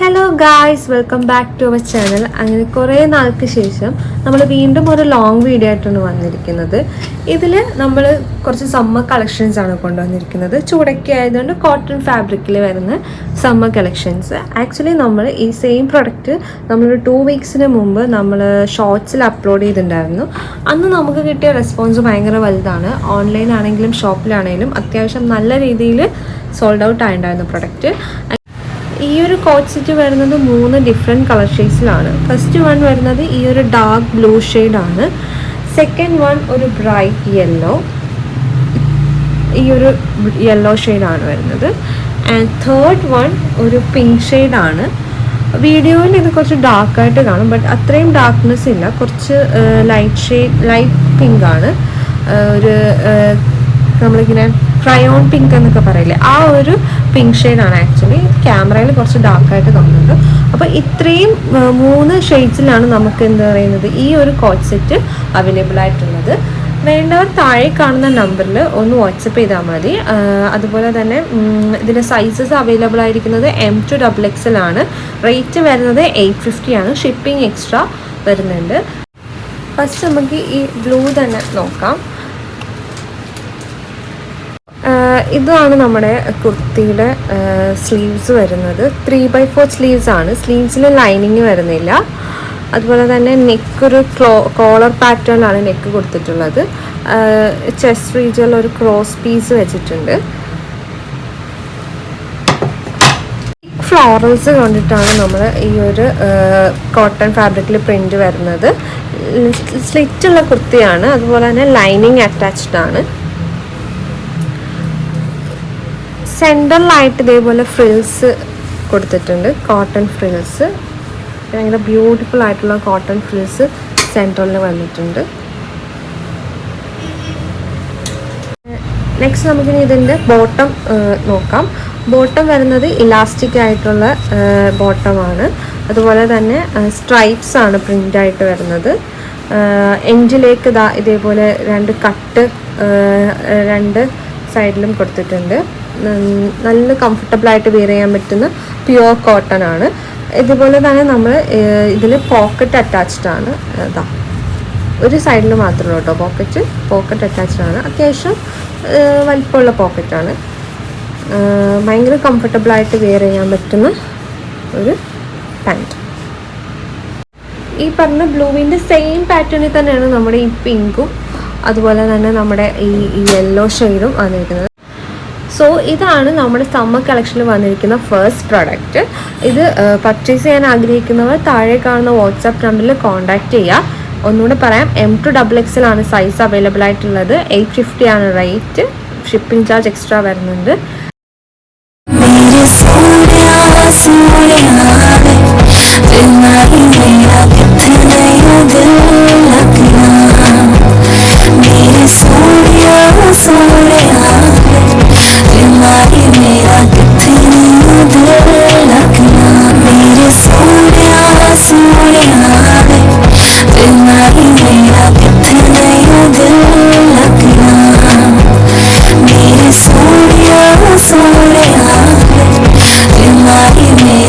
Hello guys, welcome back to our channel. അങ്ങനെ കുറേ നാൾക്ക് ശേഷം നമ്മൾ വീണ്ടും ഒരു ലോങ് വീഡിയോ ആയിട്ടാണ് വന്നിരിക്കുന്നത്. ഇതിൽ നമ്മൾ കുറച്ച് സമ്മർ കളക്ഷൻസ് ആണ് കൊണ്ടുവന്നിരിക്കുന്നത്. ചൂടൊക്കെ ആയതുകൊണ്ട് കോട്ടൺ ഫാബ്രിക്കിൽ വരുന്ന സമ്മർ കളക്ഷൻസ്. ആക്ച്വലി നമ്മൾ ഈ സെയിം പ്രൊഡക്റ്റ് നമ്മളൊരു 2 വീക്സിന് മുമ്പ് നമ്മൾ ഷോർട്സിൽ അപ്ലോഡ് ചെയ്തിട്ടുണ്ടായിരുന്നു. അന്ന് നമുക്ക് കിട്ടിയ റെസ്പോൺസ് ഭയങ്കര വലുതാണ്. ഓൺലൈനാണെങ്കിലും ഷോപ്പിലാണെങ്കിലും അത്യാവശ്യം നല്ല രീതിയിൽ സോൾഡ് ഔട്ട് ആയിട്ടുണ്ടായിരുന്നു പ്രൊഡക്റ്റ്. ഈ ഒരു കോട്ട് സെറ്റ് വരുന്നത് 3 ഡിഫറെൻറ്റ് കളർ ഷെയ്ഡ്സിലാണ്. ഫസ്റ്റ് വൺ വരുന്നത് ഈ ഒരു ഡാർക്ക് ബ്ലൂ ഷെയ്ഡാണ്. സെക്കൻഡ് വൺ ഒരു ബ്രൈറ്റ് യെല്ലോ, ഈ ഒരു യെല്ലോ ഷെയ്ഡാണ് വരുന്നത്. ആൻഡ് തേർഡ് വൺ ഒരു പിങ്ക് ഷെയ്ഡാണ്. വീഡിയോയിൽ ഇത് കുറച്ച് ഡാർക്കായിട്ട് കാണും, ബട്ട് അത്രയും ഡാർക്ക്നെസ് ഇല്ല. കുറച്ച് ലൈറ്റ് പിങ്ക് ആണ്. ഒരു നമ്മളിങ്ങനെ ക്രയോൺ പിങ്ക് എന്നൊക്കെ പറയില്ലേ, ആ ഒരു പിങ്ക് ഷെയ്ഡാണ്. ആക്ച്വലി ക്യാമറയിൽ കുറച്ച് ഡാർക്കായിട്ട് തോന്നുന്നുണ്ട്. അപ്പോൾ ഇത്രയും 3 ഷെയ്ഡ്സിലാണ് നമുക്ക് എന്താ പറയുന്നത് ഈ ഒരു കോട്ട് സെറ്റ് അവൈലബിൾ ആയിട്ടുള്ളത്. വേണ്ടവർ താഴെ കാണുന്ന നമ്പറിൽ ഒന്ന് വാട്സപ്പ് ചെയ്താൽ മതി. അതുപോലെ തന്നെ ഇതിൻ്റെ സൈസസ് അവൈലബിൾ ആയിരിക്കുന്നത് M to XXL ആണ്. റേറ്റ് വരുന്നത് 850 ആണ്. ഷിപ്പിംഗ് എക്സ്ട്രാ വരുന്നുണ്ട്. ഫസ്റ്റ് നമുക്ക് ഈ ബ്ലൂ തന്നെ നോക്കാം. ഇതാണ് നമ്മുടെ കുർത്തിയുടെ സ്ലീവ്സ് വരുന്നത്. 3/4 സ്ലീവ്സ് ആണ്. സ്ലീവ്സിൽ ലൈനിങ് വരുന്നില്ല. അതുപോലെ തന്നെ നെക്ക് ഒരു കോളർ പാറ്റേണിലാണ് നെക്ക് കൊടുത്തിട്ടുള്ളത്. ചെസ്റ്റ് റീജിയനിൽ ഒരു ക്രോസ് പീസ് വെച്ചിട്ടുണ്ട്. ഫ്ലോറൽസ് കൊണ്ടിട്ടാണ് നമ്മൾ ഈ ഒരു കോട്ടൺ ഫാബ്രിക്കിൽ പ്രിൻ്റ് വരുന്നത്. സ്ലിറ്റുള്ള കുർത്തിയാണ്. അതുപോലെ തന്നെ ലൈനിങ് അറ്റാച്ച്ഡ് ആണ്. സെൻറ്ററിലായിട്ട് ഇതേപോലെ ഫ്രിൽസ് കൊടുത്തിട്ടുണ്ട്, കോട്ടൺ ഫ്രിൽസ്. ഭയങ്കര ബ്യൂട്ടിഫുൾ ആയിട്ടുള്ള കോട്ടൺ ഫ്രിൽസ് സെൻറ്ററിൽ വന്നിട്ടുണ്ട്. നെക്സ്റ്റ് നമുക്കിനി ഇതിൻ്റെ ബോട്ടം നോക്കാം. ബോട്ടം വരുന്നത് ഇലാസ്റ്റിക് ആയിട്ടുള്ള ബോട്ടമാണ്. അതുപോലെ തന്നെ സ്ട്രൈപ്സ് ആണ് പ്രിൻ്റായിട്ട് വരുന്നത്. എൻഡിലേക്ക് ഇതേപോലെ 2 കട്ട് 2 സൈഡിലും കൊടുത്തിട്ടുണ്ട്. നല്ല കംഫർട്ടബിളായിട്ട് വെയർ ചെയ്യാൻ പറ്റുന്ന പ്യുവർ കോട്ടൺ ആണ്. ഇതുപോലെ തന്നെ നമ്മൾ ഇതിൽ പോക്കറ്റ് അറ്റാച്ച്ഡ് ആണ്. അതാ ഒരു സൈഡിൽ മാത്രമേ കേട്ടോ പോക്കറ്റ് അറ്റാച്ച്ഡ് ആണ്. അത്യാവശ്യം വലിപ്പമുള്ള പോക്കറ്റാണ്. ഭയങ്കര കംഫർട്ടബിളായിട്ട് വെയർ ചെയ്യാൻ പറ്റുന്ന ഒരു പാൻറ്റ്. ഈ പറഞ്ഞ ബ്ലൂവിൻ്റെ സെയിം പാറ്റേണിൽ തന്നെയാണ് നമ്മുടെ ഈ പിങ്കും അതുപോലെ തന്നെ നമ്മുടെ ഈ യെല്ലോ ഷെയ്ഡും വന്നിരിക്കുന്നത്. സോ ഇതാണ് നമ്മുടെ സമ്മർ കളക്ഷനിൽ വന്നിരിക്കുന്ന ഫസ്റ്റ് പ്രോഡക്റ്റ്. ഇത് പർച്ചേസ് ചെയ്യാൻ ആഗ്രഹിക്കുന്നവർ താഴെ കാണുന്ന വാട്സാപ്പ് നമ്പറിൽ കോൺടാക്റ്റ് ചെയ്യുക. ഒന്നുകൂടെ പറയാം, M to XXL ആണ് സൈസ് അവൈലബിൾ ആയിട്ടുള്ളത്. 850 ആണ് റേറ്റ്. ഷിപ്പിംഗ് ചാർജ് എക്സ്ട്രാ വരുന്നുണ്ട്. Sorry,